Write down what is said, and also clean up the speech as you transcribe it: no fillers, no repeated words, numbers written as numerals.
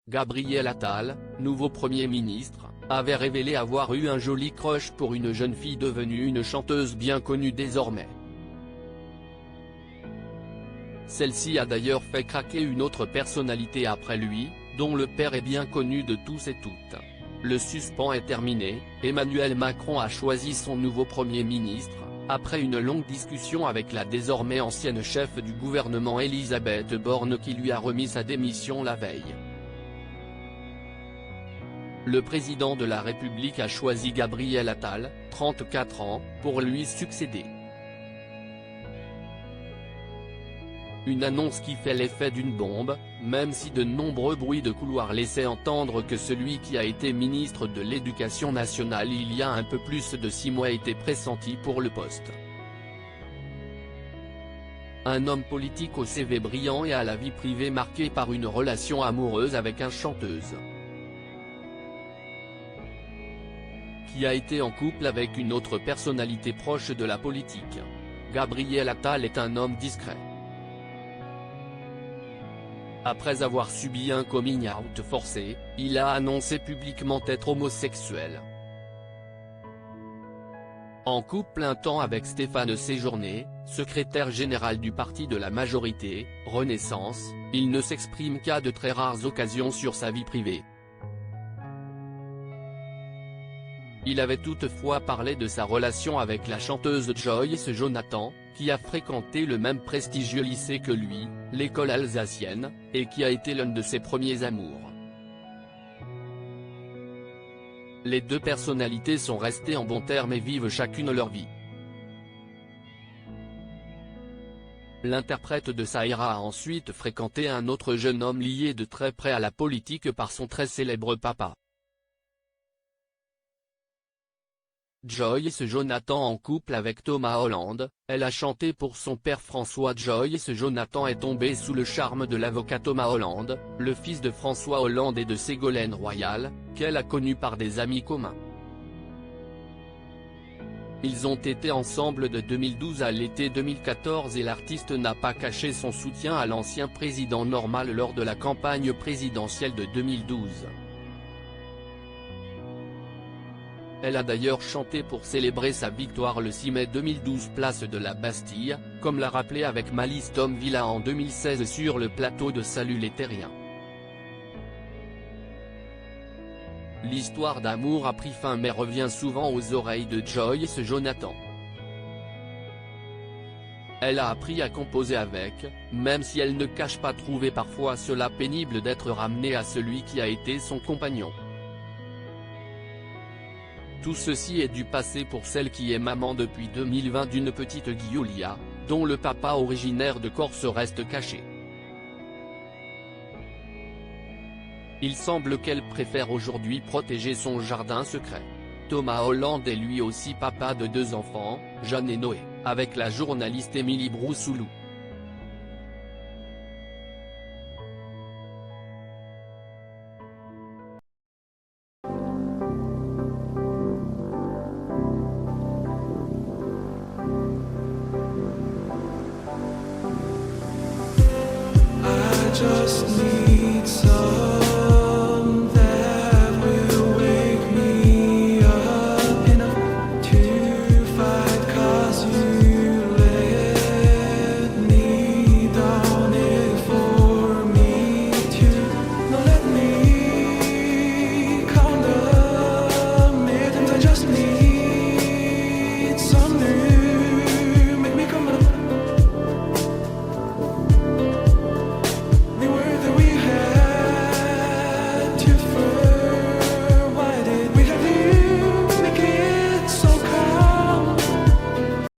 Gabriel Attal, nouveau Premier ministre, avait révélé avoir eu un joli crush pour une jeune fille devenue une chanteuse bien connue désormais. Celle-ci a d'ailleurs fait craquer une autre personnalité après lui, dont le père est bien connu de tous et toutes. Le suspens est terminé, Emmanuel Macron a choisi son nouveau Premier ministre, après une longue discussion avec la désormais ancienne chef du gouvernement Elisabeth Borne qui lui a remis sa démission la veille. Le président de la République a choisi Gabriel Attal, 34 ans, pour lui succéder. Une annonce qui fait l'effet d'une bombe, même si de nombreux bruits de couloir laissaient entendre que celui qui a été ministre de l'Éducation nationale il y a un peu plus de 6 mois était pressenti pour le poste. Un homme politique au CV brillant et à la vie privée marquée par une relation amoureuse avec une chanteuse, qui a été en couple avec une autre personnalité proche de la politique. Gabriel Attal est un homme discret. Après avoir subi un coming out forcé, il a annoncé publiquement être homosexuel. En couple un temps avec Stéphane Séjourné, secrétaire général du parti de la majorité, Renaissance, il ne s'exprime qu'à de très rares occasions sur sa vie privée. Il avait toutefois parlé de sa relation avec la chanteuse Joyce Jonathan, qui a fréquenté le même prestigieux lycée que lui, l'école alsacienne, et qui a été l'un de ses premiers amours. Les deux personnalités sont restées en bons termes et vivent chacune leur vie. L'interprète de Saïra a ensuite fréquenté un autre jeune homme lié de très près à la politique par son très célèbre papa. Joyce Jonathan en couple avec Thomas Hollande, elle a chanté pour son père François. Joyce Jonathan est tombée sous le charme de l'avocat Thomas Hollande, le fils de François Hollande et de Ségolène Royal, qu'elle a connu par des amis communs. Ils ont été ensemble de 2012 à l'été 2014 et l'artiste n'a pas caché son soutien à l'ancien président Normal lors de la campagne présidentielle de 2012. Elle a d'ailleurs chanté pour célébrer sa victoire le 6 mai 2012 place de la Bastille, comme l'a rappelé avec Malice Tom Villa en 2016 sur le plateau de Salut les Terriens. L'histoire d'amour a pris fin mais revient souvent aux oreilles de Joyce Jonathan. Elle a appris à composer avec, même si elle ne cache pas trouver parfois cela pénible d'être ramenée à celui qui a été son compagnon. Tout ceci est du passé pour celle qui est maman depuis 2020 d'une petite Giulia, dont le papa originaire de Corse reste caché. Il semble qu'elle préfère aujourd'hui protéger son jardin secret. Thomas Hollande est lui aussi papa de 2 enfants, Jeanne et Noé, avec la journaliste Émilie Broussoulou. Just